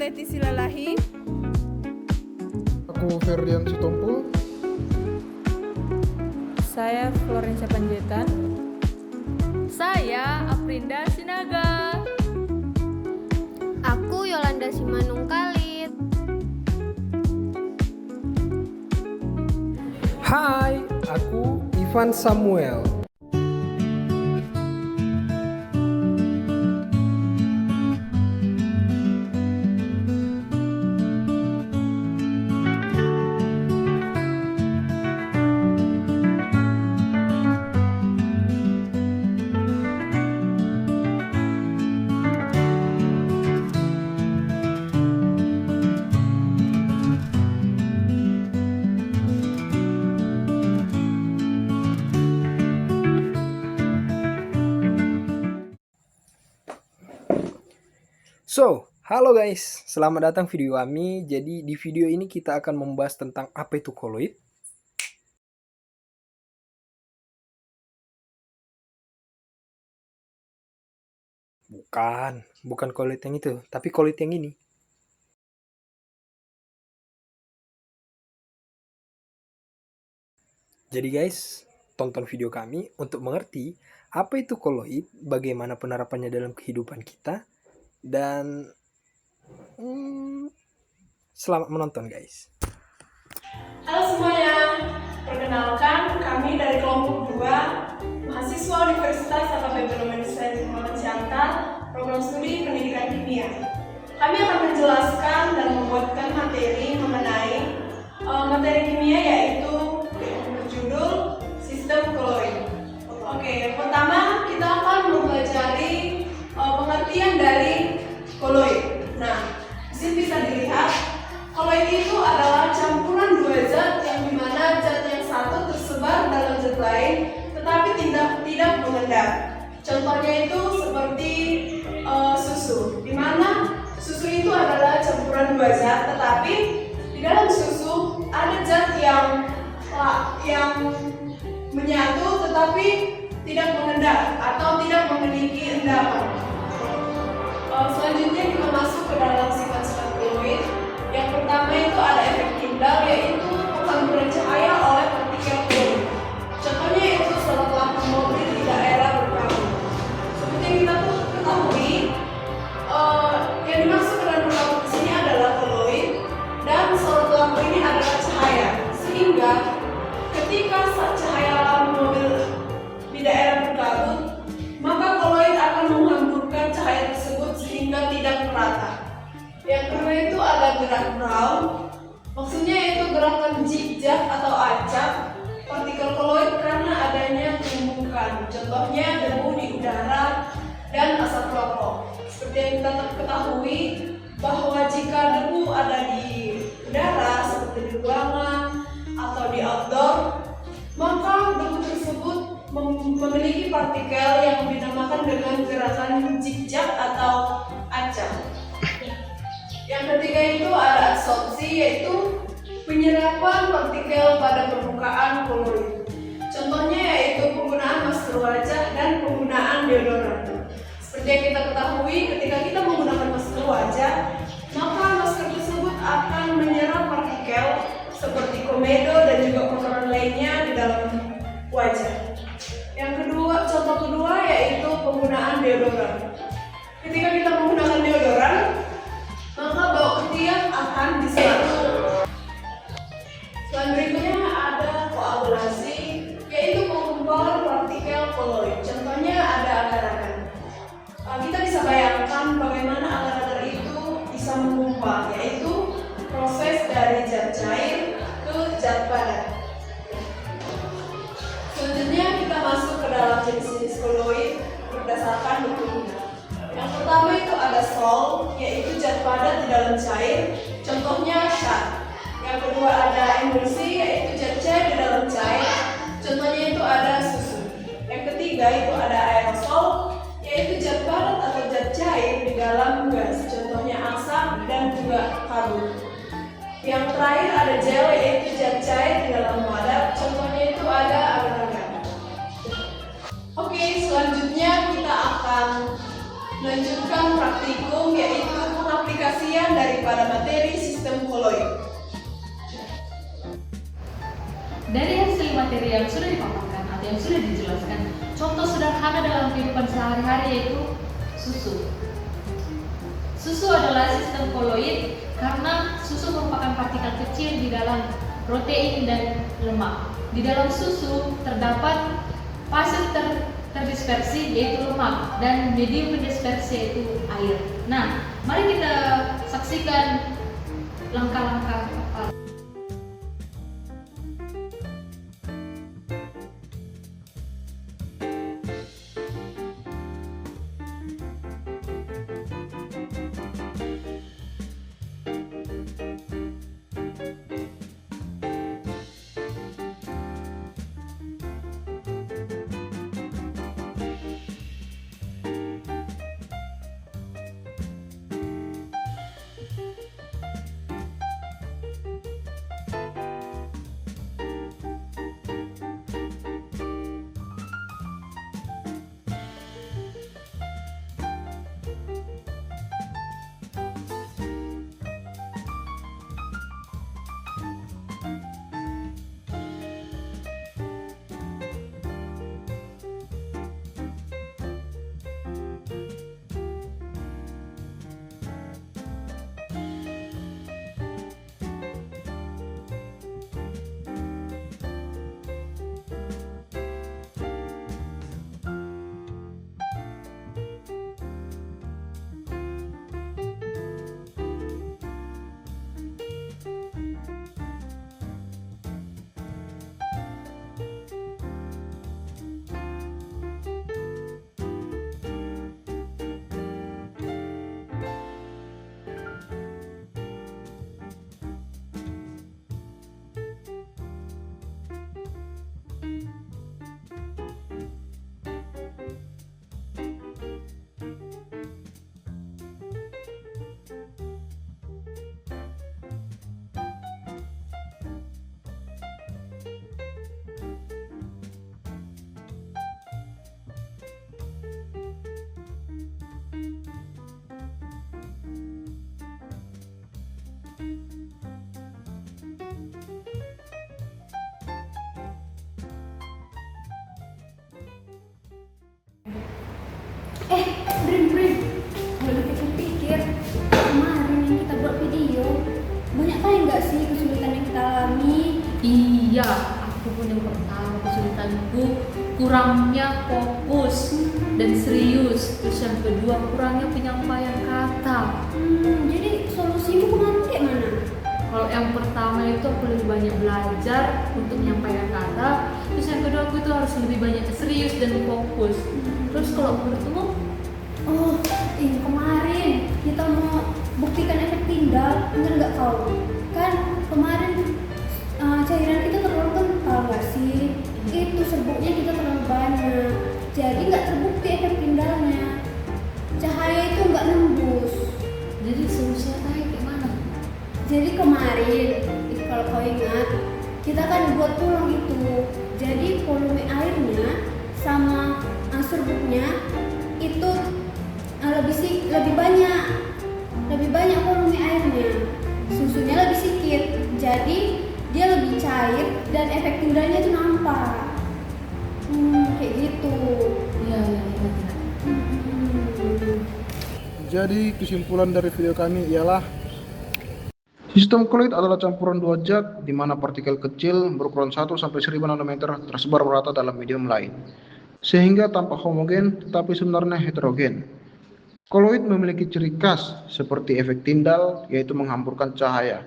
Leti Silalahi. Aku Ferdian Sitompul. Saya Florencia Panjaitan. Saya Aprinda Sinaga. Aku Yolanda Simanung Khalid. Hai, aku Ivan Samuel. Halo guys, selamat datang video kami. Jadi di video ini kita akan membahas tentang apa itu koloid. Bukan koloid yang itu, tapi koloid yang ini. Jadi guys, tonton video kami untuk mengerti apa itu koloid, bagaimana penerapannya dalam kehidupan kita, dan selamat menonton guys. Halo semuanya, perkenalkan kami dari kelompok 2 mahasiswa Universitas AKP Biomedicine Muhammad Siantar, program studi pendidikan kimia. Kami akan menjelaskan dan membuatkan materi mengenai materi kimia yaitu berjudul sistem koloid. Oke, pertama kita akan mempelajari pengertian dari koloid. Nah, di sini bisa dilihat koloid itu adalah campuran dua zat yang dimana zat yang satu tersebar dalam zat lain tetapi tidak mengendap. Contohnya itu seperti susu, dimana susu itu adalah campuran dua zat tetapi di dalam susu ada zat yang menyatu tetapi tidak mengendap atau tidak memiliki endapan. Selanjutnya kita masuk ke dalam sifat-sifat koloid. Yang pertama itu ada efek Tyndall, yaitu penghamburan cahaya oleh partikel koloid. Contohnya itu sorot lampu mobil di daerah berkabut. Seperti yang kita ketahui, yang dimaksud dengan berkabut di sini adalah koloid dan sorot lampu ini adalah cahaya. Sehingga ketika cahaya lampu mobil di daerah berkabut, maka koloid akan menghamburkan cahaya tersebut sehingga tidak merata. Yang kedua itu ada gerak Brown, maksudnya itu gerakan zigzag atau acak partikel koloid karena adanya tumbukan. Contohnya debu di udara dan asap rokok. Seperti yang kita ketahui bahwa jika debu ada di udara seperti di ruangan atau di outdoor, maka debu tersebut memiliki partikel yang dinamakan dengan gerakan zigzag atau acak. Yang ketiga itu ada absorpsi, yaitu penyerapan partikel pada permukaan koloid. Contohnya yaitu penggunaan masker wajah dan penggunaan deodoran. Seperti yang kita ketahui, ketika kita menggunakan masker wajah, maka masker tersebut akan menyerap partikel seperti komedo dan juga kotoran lainnya di dalam wajah. Contoh kedua yaitu penggunaan deodoran. Ketika kita menggunakan deodoran, maka bau ketiak akan diserap. Selanjutnya ada koagulasi, yaitu pengumpulan partikel koloid. Contohnya ada agar-agar. Kita bisa bayangkan bagaimana agar-agar itu bisa mengumpal, yaitu proses dari zat cair ke zat padat. Selanjutnya kita masuk ke dalam jenis-jenis koloid berdasarkan bentuknya. Yang pertama itu ada sol, yaitu zat padat di dalam cair, contohnya syat. Yang kedua ada emulsi, yaitu zat cair di dalam cair, contohnya itu ada susu. Yang ketiga itu ada aerosol, yaitu zat padat atau zat cair di dalam gas, contohnya asap dan juga kabut. Yang terakhir ada gel, yaitu zat cair di dalam wadah, contohnya itu ada agar-agar. Oke, selanjutnya kita akan melanjutkan praktikum, yaitu pengaplikasian dari yang sudah dipaparkan atau yang sudah dijelaskan. Contoh sederhana dalam kehidupan sehari-hari yaitu susu. Susu adalah sistem koloid karena susu merupakan partikel kecil di dalam protein dan lemak. Di dalam susu terdapat fase terdispersi yaitu lemak dan medium pendispersi yaitu air. Nah, mari kita saksikan langkah-langkah. Brin, kalau pikir-pikir, kemarin yang kita buat video, banyak kali nggak sih kesulitan yang kita alami? Iya, aku pun yang pertama kesulitanku kurangnya fokus dan serius. Terus yang kedua kurangnya penyampaian kata. Jadi solusimu kemarin kayak mana? Kalau yang pertama itu aku lebih banyak belajar untuk menyampaikan kata. Terus yang kedua aku itu harus lebih banyak serius dan fokus. Terus kalau menurutmu? Kemarin kita mau buktikan efek Tyndall, bener nggak kau? Kan kemarin cairan kita terlalu kental nggak sih? Itu serbuknya kita terlalu banyak, jadi nggak terbukti efek Tyndallnya. Cahaya itu nggak nembus. Jadi solusinya kayak mana? Jadi kemarin, kalau kau ingat, kita kan buat tulang itu. Jadi volume airnya sama serbuknya itu lebih banyak volume airnya. Susunya lebih sedikit. Jadi dia lebih cair dan efek Tyndallnya itu nampak. Kayak gitu. Iya. Jadi kesimpulan dari video kami ialah sistem koloid adalah campuran dua zat di mana partikel kecil berukuran 1 sampai 1000 nanometer tersebar merata dalam medium lain, sehingga tampak homogen tetapi sebenarnya heterogen. Koloid memiliki ciri khas seperti efek Tyndall, yaitu menghamburkan cahaya,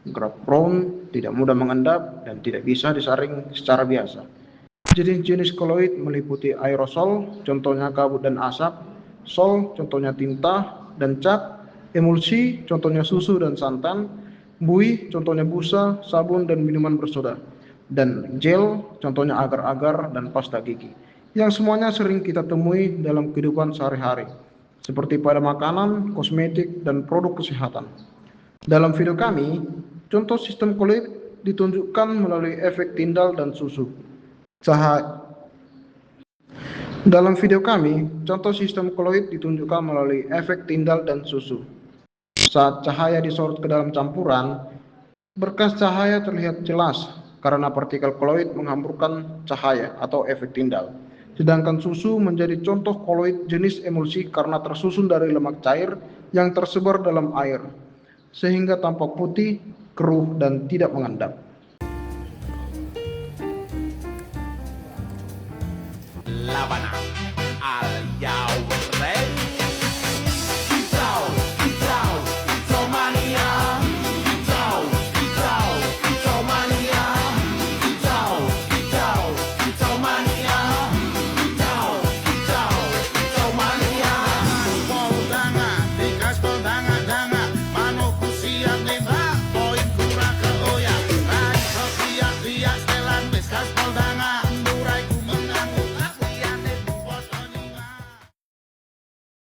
gerak prone, tidak mudah mengendap, dan tidak bisa disaring secara biasa. Jenis-jenis koloid meliputi aerosol, contohnya kabut dan asap, sol, contohnya tinta dan cat, emulsi, contohnya susu dan santan, buih, contohnya busa, sabun dan minuman bersoda, dan gel, contohnya agar-agar dan pasta gigi, yang semuanya sering kita temui dalam kehidupan sehari-hari, seperti pada makanan, kosmetik, dan produk kesehatan. Dalam video kami, contoh sistem koloid ditunjukkan melalui efek Tyndall dan susu. Dalam video kami, contoh sistem koloid ditunjukkan melalui efek Tyndall dan susu. Saat cahaya disorot ke dalam campuran, berkas cahaya terlihat jelas karena partikel koloid menghamburkan cahaya atau efek tindal. Sedangkan susu menjadi contoh koloid jenis emulsi karena tersusun dari lemak cair yang tersebar dalam air, sehingga tampak putih, keruh, dan tidak mengendap. Labanang al Yawren Hijau mania Hijau mania Hijau mania Hijau mania Poldanga, tikas poldanga danga Manuku siap nembak, poin kurang ke oyak Rai sopiak riak setelan, beskas poldanga